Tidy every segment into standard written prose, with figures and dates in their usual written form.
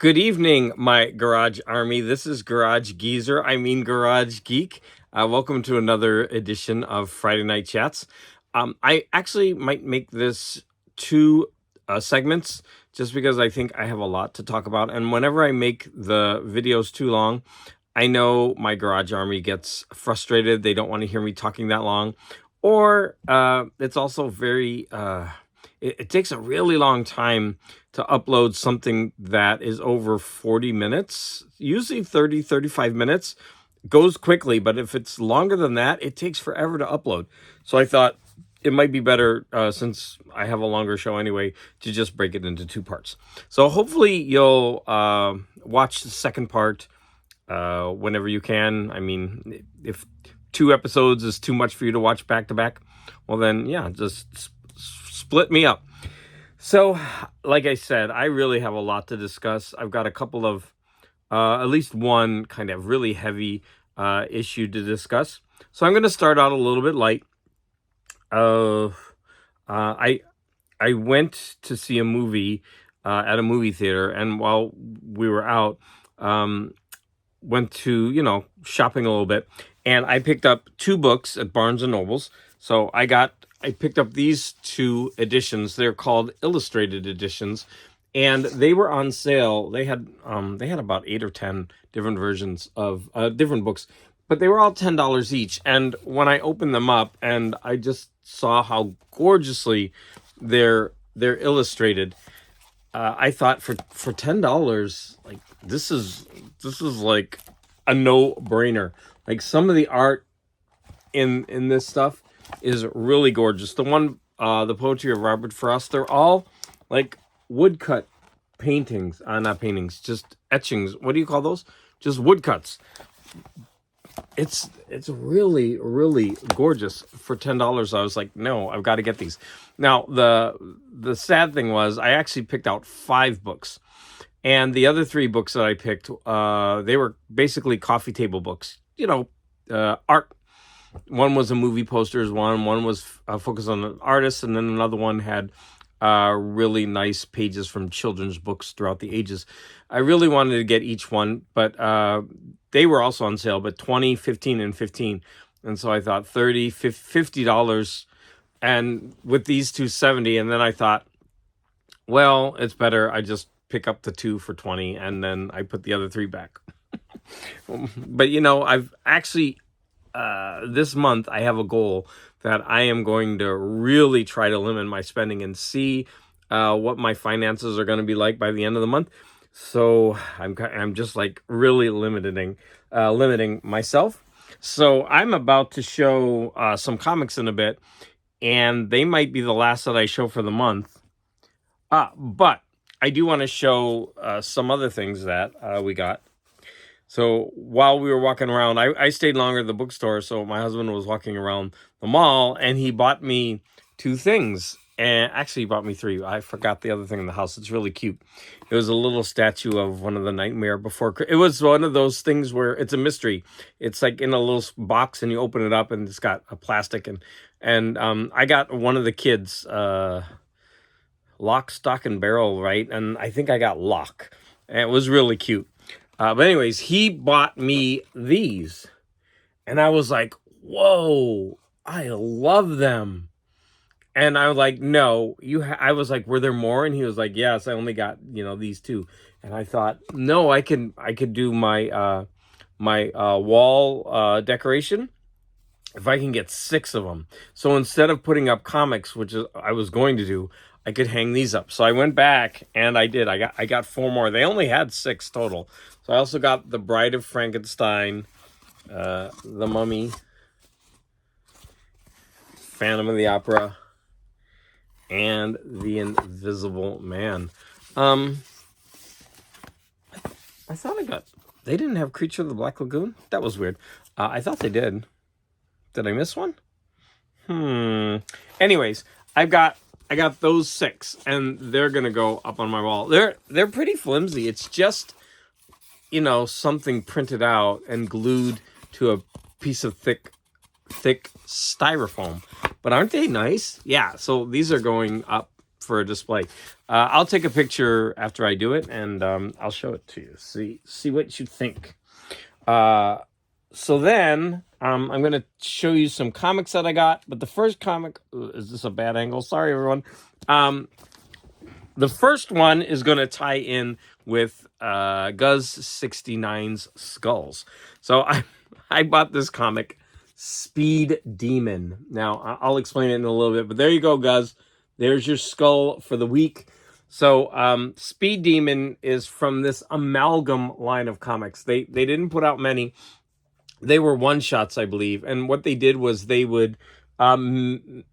Good evening, my garage army. This is Garage Geezer. Garage Geek. Welcome to another edition of Friday Night Chats. I actually might make this two segments just because I think I have a lot to talk about. And whenever I make the videos too long, I know my garage army gets frustrated. They don't want to hear me talking that long. Or it's also very, it takes a really long time to upload something that is over 40 minutes, usually 30, 35 minutes. Goes quickly, but if it's longer than that, it takes forever to upload. So I thought it might be better, since I have a longer show anyway, to just break it into two parts. So hopefully you'll watch the second part whenever you can. I mean, if 2 episodes is too much for you to watch back to back, well then, yeah, just split me up. So, like I said, I really have a lot to discuss. I've got a couple of, at least one kind of really heavy issue to discuss. So I'm going to start out a little bit light. I went to see a movie at a movie theater, and while we were out, went to, shopping a little bit, and I picked up 2 books at Barnes and Nobles. So I picked up these 2 editions. They're called illustrated editions, and they were on sale. They had about 8 or 10 different versions of different books, but they were all $10 each. And when I opened them up and I just saw how gorgeously they're illustrated, I thought for $10, like this is like a no-brainer. Like, some of the art in this stuff is really gorgeous. The one, the poetry of Robert Frost, they're all like woodcut paintings. Not paintings, just etchings. What do you call those? Just woodcuts. It's really, really gorgeous. For $10, I was like, no, I've got to get these. Now, the sad thing was I actually picked out 5 books. And the other 3 books that I picked, they were basically coffee table books. Art. One was a movie posters one was focused on an artist, and then another one had really nice pages from children's books throughout the ages. I really wanted to get each one, but they were also on sale, but 20, 15, and 15. And so I thought $30, $50, and with these 270. And then I thought, well, it's better I just pick up the 2 for 20, and then I put the other 3 back. But I've actually, this month I have a goal that I am going to really try to limit my spending and see what my finances are going to be like by the end of the month. So I'm just like really limiting myself. So I'm about to show some comics in a bit, and they might be the last that I show for the month. But I do want to show some other things that we got. So while we were walking around, I stayed longer at the bookstore. So my husband was walking around the mall, and he bought me 2 things. And actually, he bought me 3. I forgot the other thing in the house. It's really cute. It was a little statue of one of the Nightmare Before. It was one of those things where it's a mystery. It's like in a little box, and you open it up, and it's got a plastic. And I got one of the kids, Lock, Stock, and Barrel, right? And I think I got Lock. And it was really cute. But anyways, he bought me these, and I was like, whoa, I love them. And I was like, no, I was like, were there more? And he was like, yes, I only got, these 2. And I thought, no, I could do my, wall, decoration if I can get 6 of them. So instead of putting up comics, which I was going to do, I could hang these up. So I went back and I did. I got 4 more. They only had 6 total. So I also got The Bride of Frankenstein, The Mummy, Phantom of the Opera, and The Invisible Man. I thought they didn't have Creature of the Black Lagoon? That was weird. I thought they did. Did I miss one? Anyways, I got those 6, and they're gonna go up on my wall. They're pretty flimsy. It's just, something printed out and glued to a piece of thick styrofoam. But aren't they nice? Yeah. So these are going up for a display. I'll take a picture after I do it, and I'll show it to you. See what you think. So then I'm going to show you some comics that I got. But the first comic, is this a bad angle? Sorry, everyone. The first one is going to tie in with Guz 69's Skulls. So I bought this comic, Speed Demon. Now, I'll explain it in a little bit, but there you go, Guz. There's your skull for the week. So Speed Demon is from this Amalgam line of comics. They didn't put out many. They were one-shots, I believe. And what they did was they would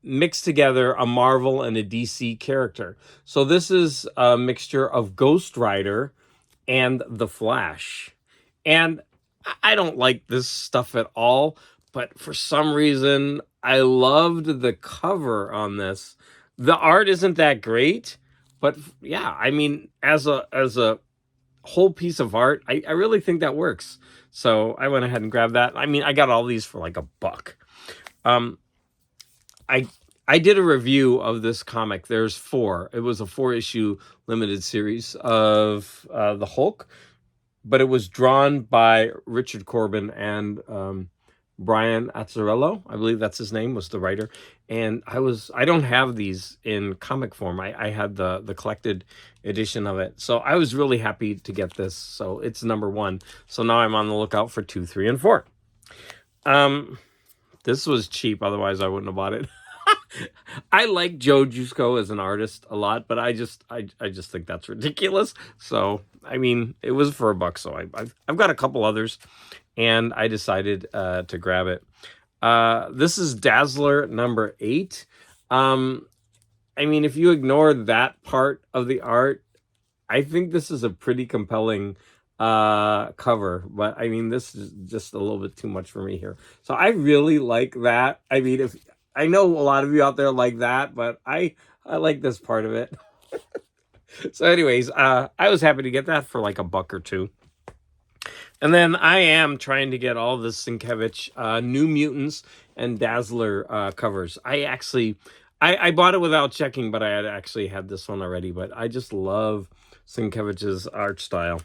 mix together a Marvel and a DC character. So this is a mixture of Ghost Rider and The Flash. And I don't like this stuff at all, but for some reason, I loved the cover on this. The art isn't that great, but yeah, I mean, as a whole piece of art, I really think that works. So I went ahead and grabbed that. I mean, I got all these for like $1. I did a review of this comic. There's 4. It was a 4-issue limited series of the Hulk, but it was drawn by Richard Corbin and Brian Azzarello, I believe that's his name, was the writer. And I don't have these in comic form. I had the collected edition of it. So I was really happy to get this. So it's number 1. So now I'm on the lookout for 2, 3, and 4. This was cheap, otherwise I wouldn't have bought it. I like Joe Jusko as an artist a lot, but I just think that's ridiculous. So I mean, it was for $1, so I've got a couple others, and I decided to grab it. This is Dazzler number 8. I mean, if you ignore that part of the art, I think this is a pretty compelling cover, but I mean, this is just a little bit too much for me here. So I really like that. I mean, if I know a lot of you out there like that, but I like this part of it. So anyways, I was happy to get that for like $1 or $2. And then I am trying to get all the Sienkiewicz New Mutants and Dazzler covers. I bought it without checking, but I had actually had this one already. But I just love Sienkiewicz's art style.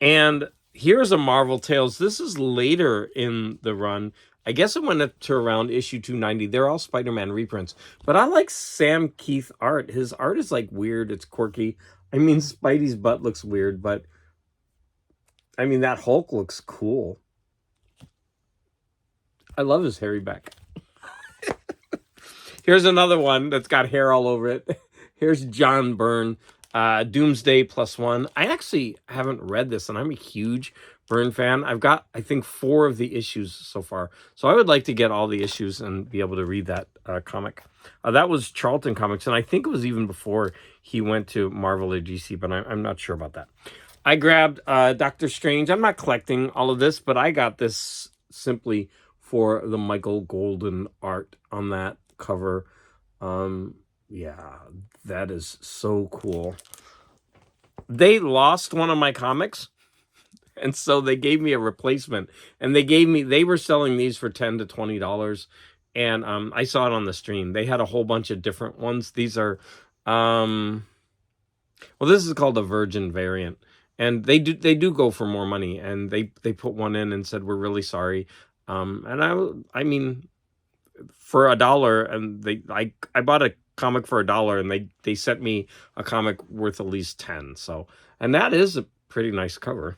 And here's a Marvel Tales. This is later in the run. I guess it went up to around issue 290. They're all Spider-Man reprints. But I like Sam Keith art. His art is like weird. It's quirky. I mean, Spidey's butt looks weird, but I mean, that Hulk looks cool. I love his hairy back. Here's another one that's got hair all over it. Here's John Byrne, Doomsday +1. I actually haven't read this, and I'm a huge Byrne fan. I've got, I think, 4 of the issues so far. So I would like to get all the issues and be able to read that comic. That was Charlton Comics, and I think it was even before he went to Marvel or DC, but I'm not sure about that. I grabbed Doctor Strange. I'm not collecting all of this, but I got this simply for the Michael Golden art on that cover. Yeah, that is so cool. They lost one of my comics, and so they gave me a replacement. And they were selling these for $10 to $20. And I saw it on the stream. They had a whole bunch of different ones. These are, well, this is called a Virgin variant. And they do go for more money. And they put one in and said, we're really sorry. And I mean, for $1, and I bought a comic for $1, and they sent me a comic worth at least 10. So, and that is a pretty nice cover.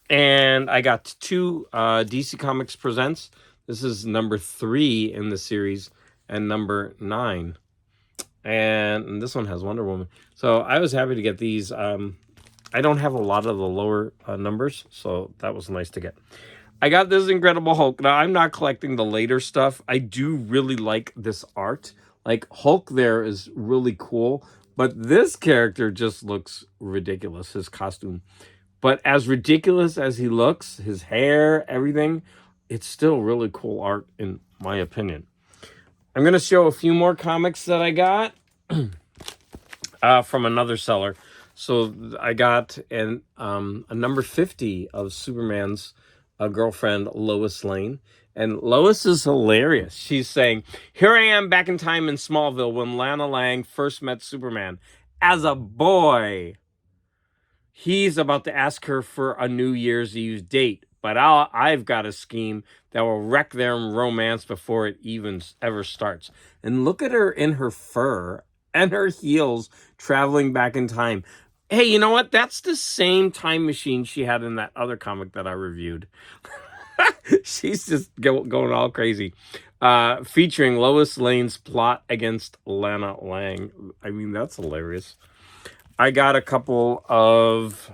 And I got 2 DC Comics Presents. This is number 3 in the series and number 9. And this one has Wonder Woman. So I was happy to get these. I don't have a lot of the lower numbers, so that was nice to get. I got this Incredible Hulk. Now, I'm not collecting the later stuff. I do really like this art. Like, Hulk there is really cool, but this character just looks ridiculous, his costume. But as ridiculous as he looks, his hair, everything, it's still really cool art, in my opinion. I'm going to show a few more comics that I got from another seller. So I got a number 50 of Superman's girlfriend, Lois Lane. And Lois is hilarious. She's saying, "Here I am back in time in Smallville when Lana Lang first met Superman. As a boy, he's about to ask her for a New Year's Eve date, but I've got a scheme that will wreck their romance before it even ever starts." And look at her in her fur and her heels traveling back in time. Hey, you know what? That's the same time machine she had in that other comic that I reviewed. She's just going all crazy. Featuring Lois Lane's plot against Lana Lang. I mean, that's hilarious. I got a couple of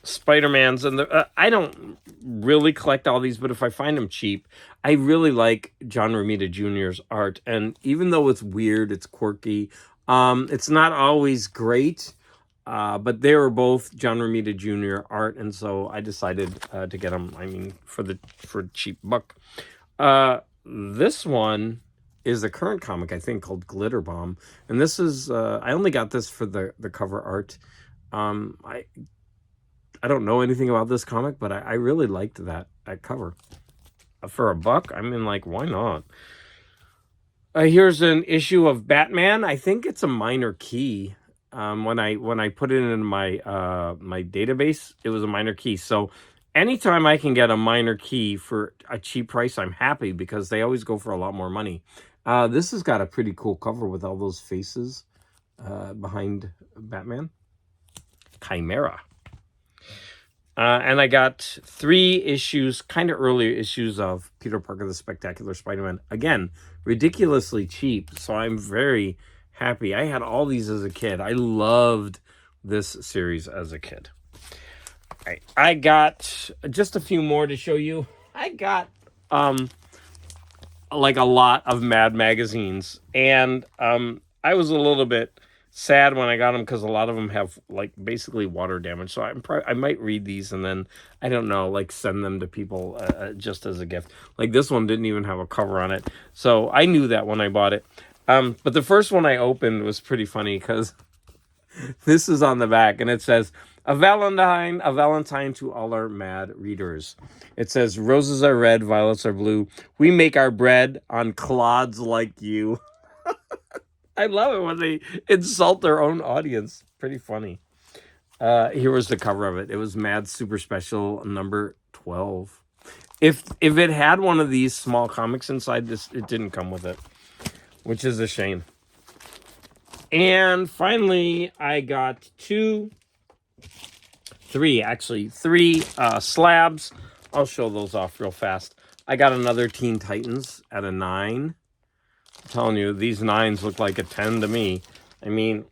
Spider-Mans, and I don't really collect all these, but if I find them cheap, I really like John Romita Jr.'s art. And even though it's weird, it's quirky, it's not always great, but they were both John Romita Jr. art, and so I decided to get them. I mean, for a cheap buck. This one is a current comic, I think, called Glitter Bomb, and this is I only got this for the cover art. I don't know anything about this comic, but I really liked that cover. For a buck, I mean, like, why not? Here's an issue of Batman. I think it's a minor key. When I put it in my my database, it was a minor key. So anytime I can get a minor key for a cheap price, I'm happy, because they always go for a lot more money. This has got a pretty cool cover with all those faces behind Batman. Chimera. And I got 3 issues, kind of earlier issues of Peter Parker, the Spectacular Spider-Man. Again, ridiculously cheap, so I'm very happy. I had all these as a kid. I loved this series as a kid. All right, I got just a few more to show you. I got like a lot of Mad magazines, and I was a little bit sad when I got them, because a lot of them have like basically water damage. So I might read these and then, I don't know, like send them to people just as a gift. Like this one didn't even have a cover on it, so I knew that when I bought it. But the first one I opened was pretty funny, because this is on the back, and it says, a Valentine to all our Mad readers. It says, roses are red, violets are blue. We make our bread on clods like you. I love it when they insult their own audience. Pretty funny. Here was the cover of it. It was Mad Super Special number 12. If it had one of these small comics inside this, it didn't come with it, which is a shame. And finally, I got three slabs. I'll show those off real fast. I got another Teen Titans at a 9. I'm telling you, these 9s look like a 10 to me. I mean,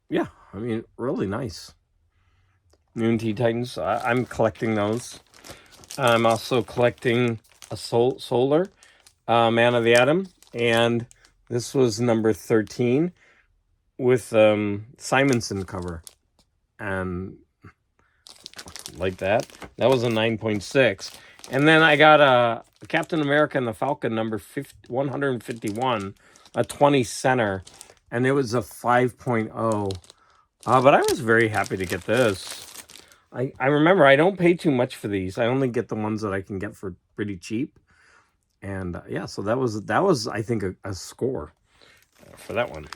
yeah, I mean, really nice. Noon Teen Titans, I'm collecting those. I'm also collecting a Solar Man of the Atom, and this was number 13 with Simonson cover, and like that. That was a 9.6. And then I got a Captain America and the Falcon number 151, a 20 center, and it was a 5.0. But I was very happy to get this. I remember I don't pay too much for these. I only get the ones that I can get for pretty cheap. And yeah, so that was I think a score for that one.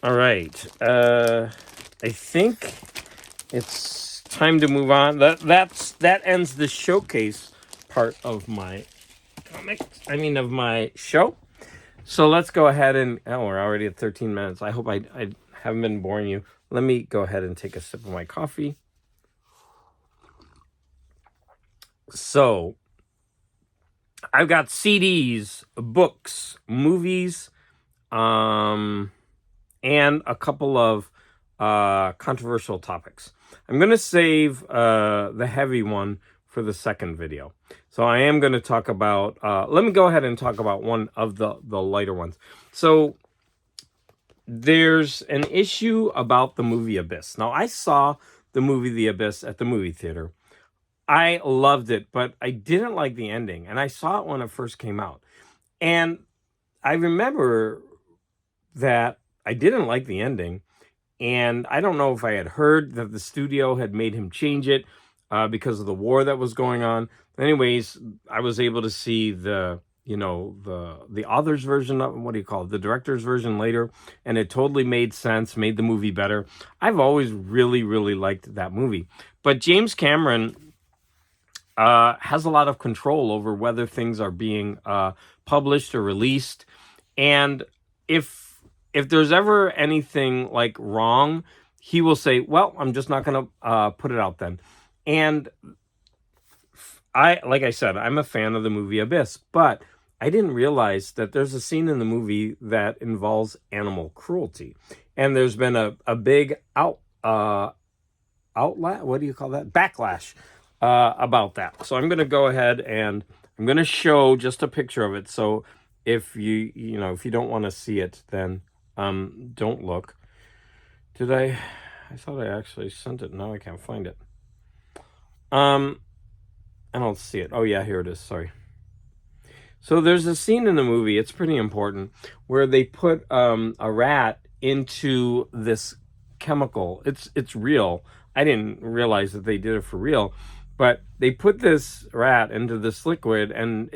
All right. I think it's time to move on. That ends the showcase part of my of my show. So let's go ahead and, we're already at 13 minutes. I hope I haven't been boring you. Let me go ahead and take a sip of my coffee. So I've got CDs, books, movies, and a couple of controversial topics. I'm going to save the heavy one for the second video. So I am going to talk about, let me go ahead and talk about one of the lighter ones. So there's an issue about the movie Abyss. Now, I saw the movie The Abyss at the movie theater. I loved it, but I didn't like the ending. And I saw it when it first came out. And I remember that I didn't like the ending. And I don't know if I had heard that the studio had made him change it. because of the war that was going on. Anyways, I was able to see the the author's version of, what do you call it, the director's version later, and it totally made sense, made the movie better. I've always really liked that movie, but James Cameron has a lot of control over whether things are being published or released, and if there's ever anything like wrong, he will say, "Well, I'm just not going to put it out then." And like I said, I'm a fan of the movie Abyss, but I didn't realize that there's a scene in the movie that involves animal cruelty, and there's been a big outlet. What do you call that? Backlash about that. So I'm going to go ahead and I'm going to show just a picture of it. So if if you don't want to see it, then don't look. Did I thought I actually sent it. Now I can't find it. I don't see it. Oh yeah, here it is. Sorry. So there's a scene in the movie, it's pretty important, where they put a rat into this chemical. It's real. I didn't realize that they did it for real, but they put this rat into this liquid, and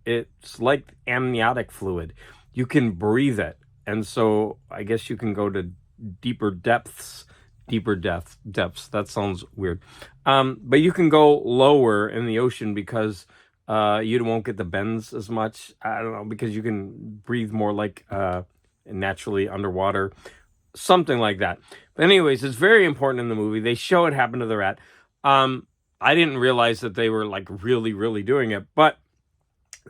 it's like amniotic fluid. You can breathe it, and so I guess you can go to deeper depths. Depths. That sounds weird, but you can go lower in the ocean because you won't get the bends as much. I don't know, because you can breathe more like naturally underwater, something like that. But anyways, it's very important in the movie. They show it happen to the rat. I didn't realize that they were like really doing it, but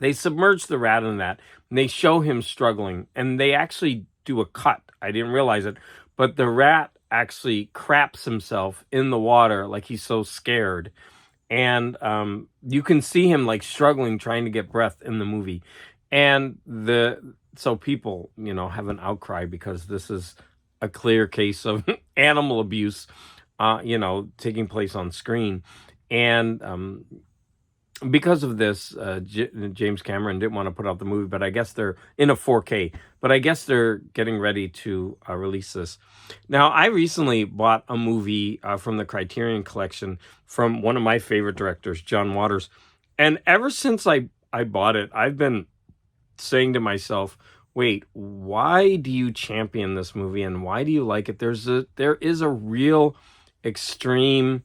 they submerge the rat in that, and they show him struggling, and they actually do a cut. I didn't realize it, but the rat actually craps himself in the water like he's so scared. And you can see him like struggling, trying to get breath in the movie. And so people, have an outcry because this is a clear case of animal abuse, taking place on screen. And because of this, James Cameron didn't want to put out the movie, but I guess they're in a 4K. But I guess they're getting ready to release this. Now, I recently bought a movie from the Criterion Collection from one of my favorite directors, John Waters. And ever since I bought it, I've been saying to myself, wait, why do you champion this movie, and why do you like it? There is a real extreme...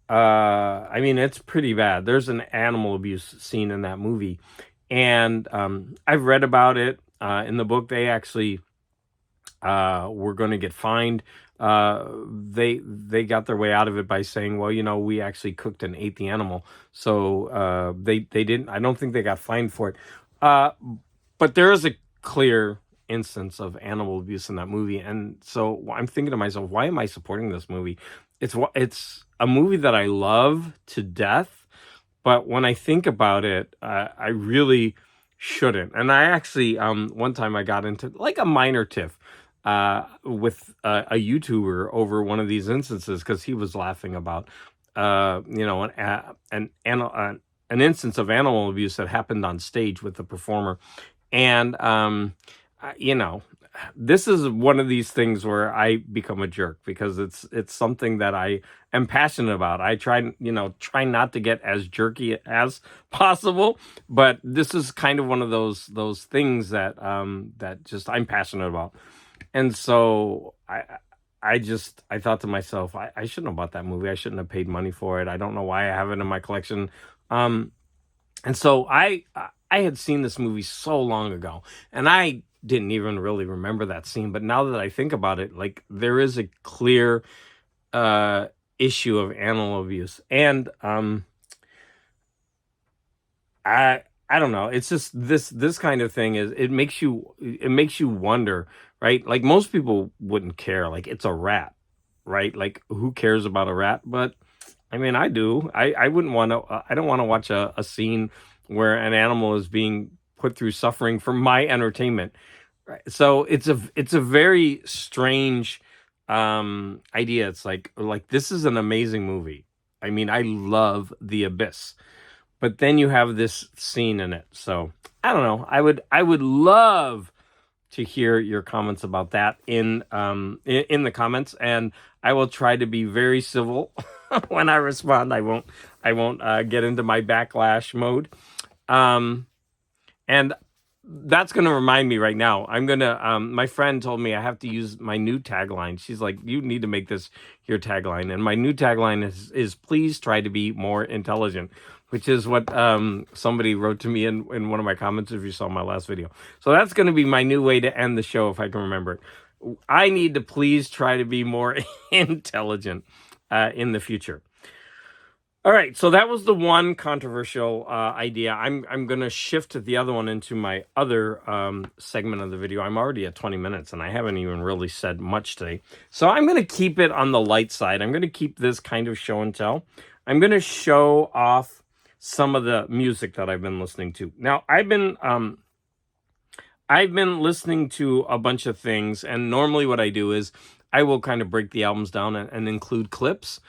I mean, it's pretty bad. There's an animal abuse scene in that movie, and I've read about it in the book. They actually were going to get fined. They got their way out of it by saying, well, we actually cooked and ate the animal, so they didn't. I don't think they got fined for it. But there is a clear instance of animal abuse in that movie, and so I'm thinking to myself, why am I supporting this movie? It's a movie that I love to death, but when I think about it, I really shouldn't. And I actually, one time I got into like a minor tiff with a YouTuber over one of these instances, because he was laughing about, an instance of animal abuse that happened on stage with the performer. And, this is one of these things where I become a jerk, because it's something that I am passionate about. I try not to get as jerky as possible, but this is kind of one of those things that just I'm passionate about. And so I thought to myself, I shouldn't have bought that movie. I shouldn't have paid money for it. I don't know why I have it in my collection. And so I had seen this movie so long ago, and I didn't even really remember that scene. But now that I think about it, like, there is a clear issue of animal abuse, and I don't know. It's just this kind of thing it makes you wonder, right? Like, most people wouldn't care. Like, it's a rat, right? Like, who cares about a rat? But I mean, I do. I wouldn't want to. I don't want to watch a scene where an animal is being put through suffering for my entertainment. Right? So it's a very strange idea. It's like this is an amazing movie. I mean, I love The Abyss, but then you have this scene in it. So I don't know. I would love to hear your comments about that in the comments, and I will try to be very civil when I respond. I won't get into my backlash mode. Um, and that's going to remind me right now. I'm going to, my friend told me I have to use my new tagline. She's like, you need to make this your tagline. And my new tagline is please try to be more intelligent, which is what somebody wrote to me in one of my comments if you saw my last video. So that's going to be my new way to end the show if I can remember it. I need to please try to be more intelligent in the future. All right, so that was the one controversial idea. I'm going to shift the other one into my other segment of the video. I'm already at 20 minutes, and I haven't even really said much today. So I'm going to keep it on the light side. I'm going to keep this kind of show and tell. I'm going to show off some of the music that I've been listening to. Now, I've been listening to a bunch of things, and normally what I do is I will kind of break the albums down and include clips.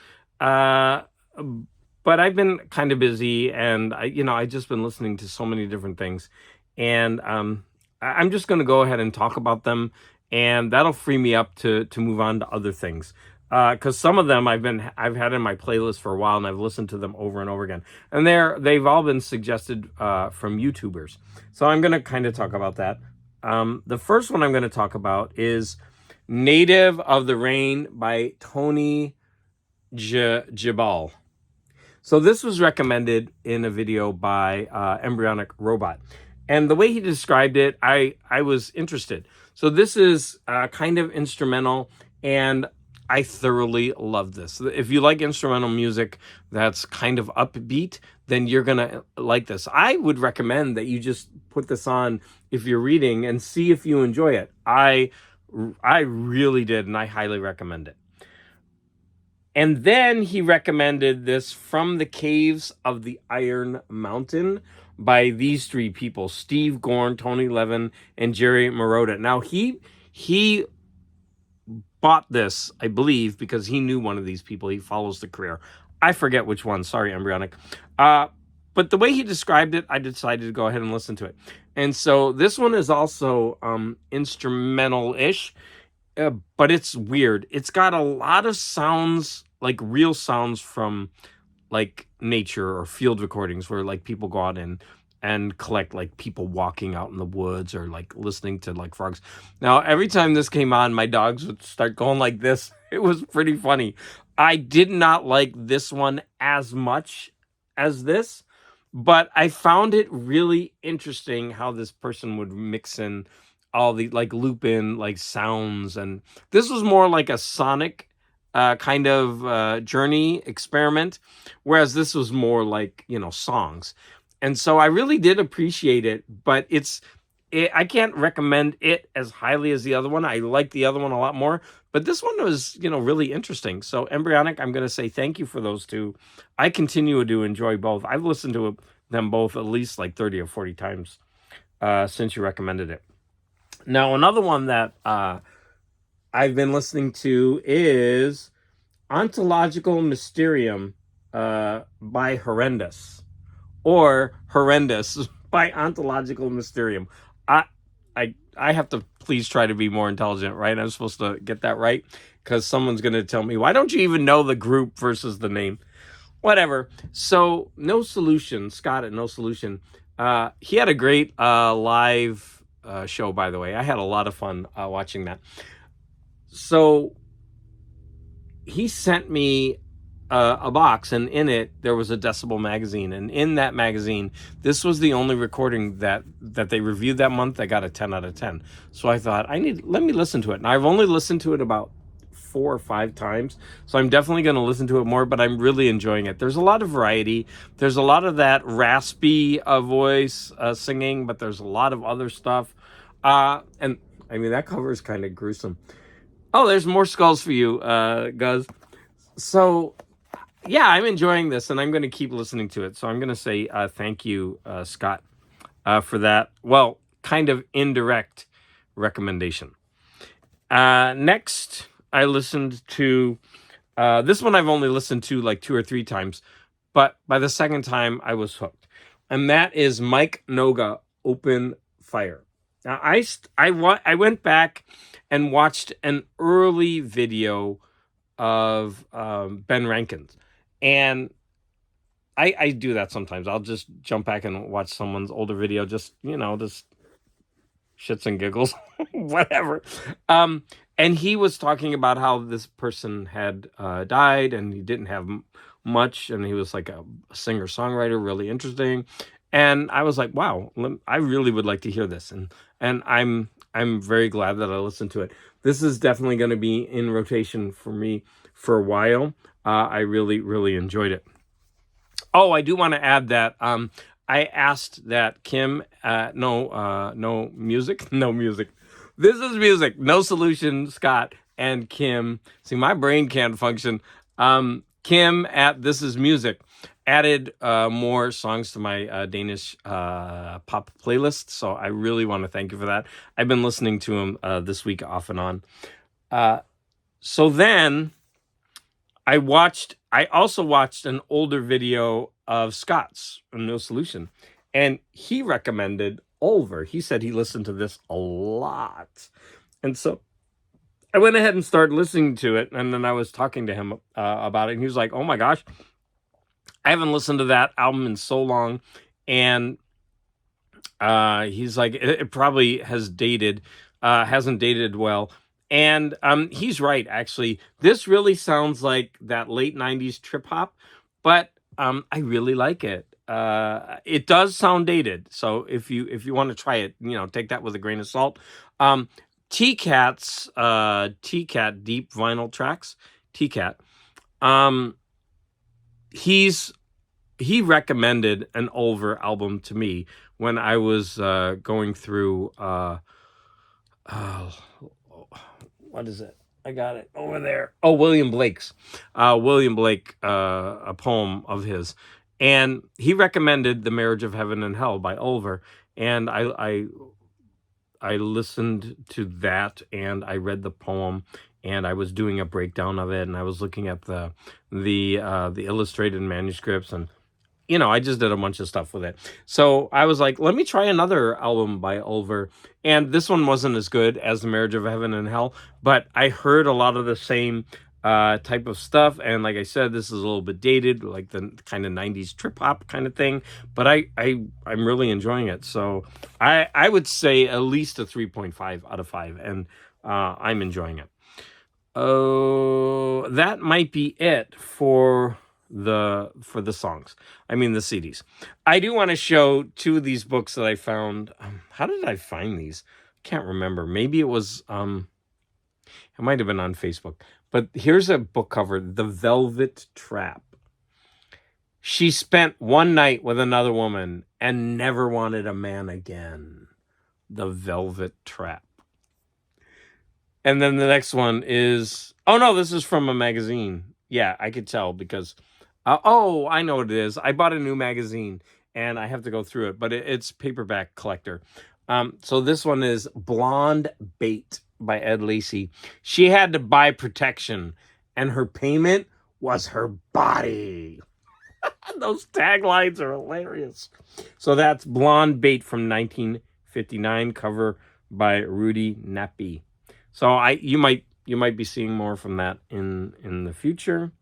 But I've been kind of busy, and I just been listening to so many different things, and I'm just going to go ahead and talk about them, and that'll free me up to move on to other things. Because some of them I've had in my playlist for a while, and I've listened to them over and over again, and they've all been suggested from YouTubers. So I'm going to kind of talk about that. The first one I'm going to talk about is "Native of the Rain" by Tony Jabal. So this was recommended in a video by Embryonic Robot. And the way he described it, I was interested. So this is kind of instrumental, and I thoroughly love this. If you like instrumental music that's kind of upbeat, then you're going to like this. I would recommend that you just put this on if you're reading and see if you enjoy it. I really did, and I highly recommend it. And then he recommended this "From the Caves of the Iron Mountain" by these three people: Steve Gorn, Tony Levin, and Jerry Marotta. Now, he bought this, I believe, because he knew one of these people. He follows the career. I forget which one. Sorry, Embryonic. But the way he described it, I decided to go ahead and listen to it. And so this one is also instrumental-ish. But it's weird. It's got a lot of sounds, like real sounds from like nature or field recordings where like people go out and collect like people walking out in the woods or like listening to like frogs. Now, every time this came on, my dogs would start going like this. It was pretty funny. I did not like this one as much as this, but I found it really interesting how this person would mix in all the like loop in like sounds, and this was more like a sonic kind of journey experiment, whereas this was more like songs. And so I really did appreciate it, but I can't recommend it as highly as the other one. I like the other one a lot more, but this one was really interesting. So Embryonic, I'm going to say thank you for those two. I continue to enjoy both. I've listened to them both at least like 30 or 40 times since you recommended it. Now, another one that I've been listening to is "Ontological Mysterium" by Horrendous, or "Horrendous" by Ontological Mysterium. I have to please try to be more intelligent, right? I'm supposed to get that right, because someone's going to tell me, why don't you even know the group versus the name? Whatever. So, No Solution, Scott at No Solution, he had a great live show, by the way. I had a lot of fun watching that. So he sent me a box, and in it there was a Decibel magazine, and in that magazine this was the only recording that they reviewed that month that got a 10 out of 10. So I thought, let me listen to it. And I've only listened to it about 4 or 5 times, so I'm definitely going to listen to it more, but I'm really enjoying it. There's a lot of variety. There's a lot of that raspy voice singing, but there's a lot of other stuff. And I mean, that cover is kind of gruesome. Oh, there's more skulls for you, Guz. So yeah, I'm enjoying this, and I'm going to keep listening to it. So I'm going to say thank you, Scott, for that, well, kind of indirect recommendation. Next, I listened to this one. I've only listened to like 2 or 3 times, but by the second time I was hooked. And that is Mike Noga, "Open Fire." Now, I went back and watched an early video of Ben Rankins. And I do that sometimes. I'll just jump back and watch someone's older video, just, just shits and giggles, whatever. Um, and he was talking about how this person had died and he didn't have much, and he was like a singer songwriter, really interesting. And I was like, wow, I really would like to hear this, and I'm very glad that I listened to it. This is definitely going to be in rotation for me for a while. I really enjoyed it. Oh, I do want to add that I asked that Kim, no music, no music. This is music, no solution. Scott and Kim. See, my brain can't function. Kim at This Is Music added more songs to my Danish pop playlist. So I really want to thank you for that. I've been listening to him this week off and on. So then I also watched an older video of Scott's from No Solution, and he recommended Ulver. He said he listened to this a lot. And so I went ahead and started listening to it, and then I was talking to him about it, and he was like, oh my gosh, I haven't listened to that album in so long. And he's like, it probably hasn't dated well. And he's right, actually. This really sounds like that late 90s trip hop, but I really like it. It does sound dated. So if you want to try it, take that with a grain of salt. T-Cat's T-Cat Deep Vinyl Tracks, T-Cat. He recommended an Ulver album to me when I was going through what is it? I got it over there. Oh, William Blake, a poem of his, and he recommended "The Marriage of Heaven and Hell" by Ulver, and I listened to that, and I read the poem, and I was doing a breakdown of it, and I was looking at the illustrated manuscripts, and I just did a bunch of stuff with it. So I was like, let me try another album by Ulver. And this one wasn't as good as The Marriage of Heaven and Hell, but I heard a lot of the same type of stuff. And like I said, this is a little bit dated, like the kind of 90s trip hop kind of thing. But I'm really enjoying it. So I would say at least a 3.5 out of 5. And I'm enjoying it. Oh, that might be it for the songs. I mean the CDs. I do want to show two of these books that I found. How did I find these? I can't remember. Maybe it was it might have been on Facebook. But here's a book cover, The Velvet Trap. She spent one night with another woman and never wanted a man again. The Velvet Trap. And then the next one is, oh no, this is from a magazine. Yeah, I could tell because, I know what it is. I bought a new magazine and I have to go through it, but it's Paperback Collector. So this one is Blonde Bait by Ed Lacey. She had to buy protection and her payment was her body. Those taglines are hilarious. So that's Blonde Bait from 1959, cover by Rudy Nappy. So you might be seeing more from that in the future.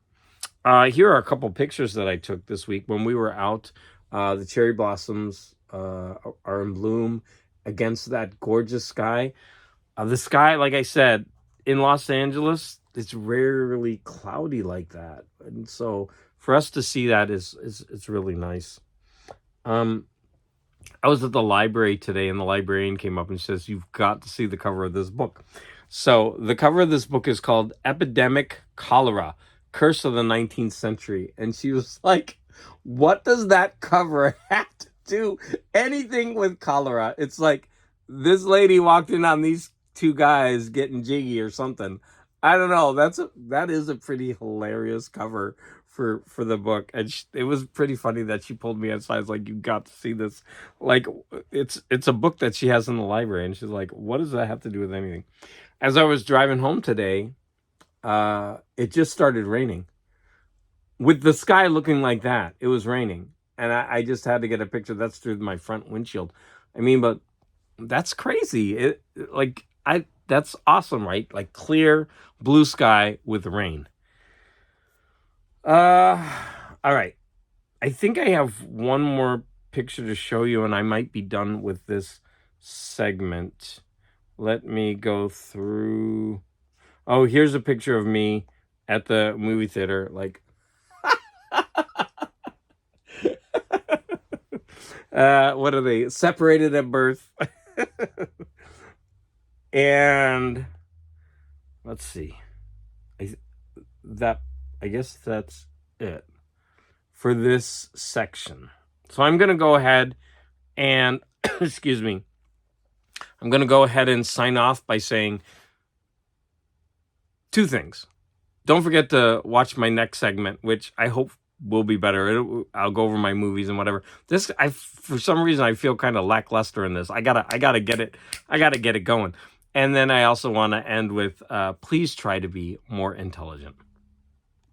Here are a couple pictures that I took this week when we were out. The cherry blossoms are in bloom against that gorgeous sky. The sky, like I said, in Los Angeles, it's rarely cloudy like that, and so for us to see that is really nice. I was at the library today, and the librarian came up and says, "You've got to see the cover of this book." So the cover of this book is called Epidemic Cholera, Curse of the 19th Century. And she was like, what does that cover have to do anything with cholera? It's like this lady walked in on these two guys getting jiggy or something. I don't know. That is a pretty hilarious cover for the book, and it was pretty funny that she pulled me aside, like, you got to see this. Like, it's a book that she has in the library, and she's like, what does that have to do with anything? As I was driving home today, it just started raining. With the sky looking like that, it was raining. And I just had to get a picture. That's through my front windshield. I mean, but that's crazy. That's awesome, right? Like clear blue sky with rain. All right. I think I have one more picture to show you, and I might be done with this segment. Let me go through. Oh, here's a picture of me at the movie theater. Like, what are they? Separated at birth. And let's see. I, that I guess that's it for this section. So I'm gonna go ahead and excuse me. I'm gonna go ahead and sign off by saying two things. Don't forget to watch my next segment, which I hope will be better. I'll go over my movies and whatever. This, for some reason, I feel kind of lackluster in this. I gotta get it. I gotta get it going. And then I also want to end with, please try to be more intelligent.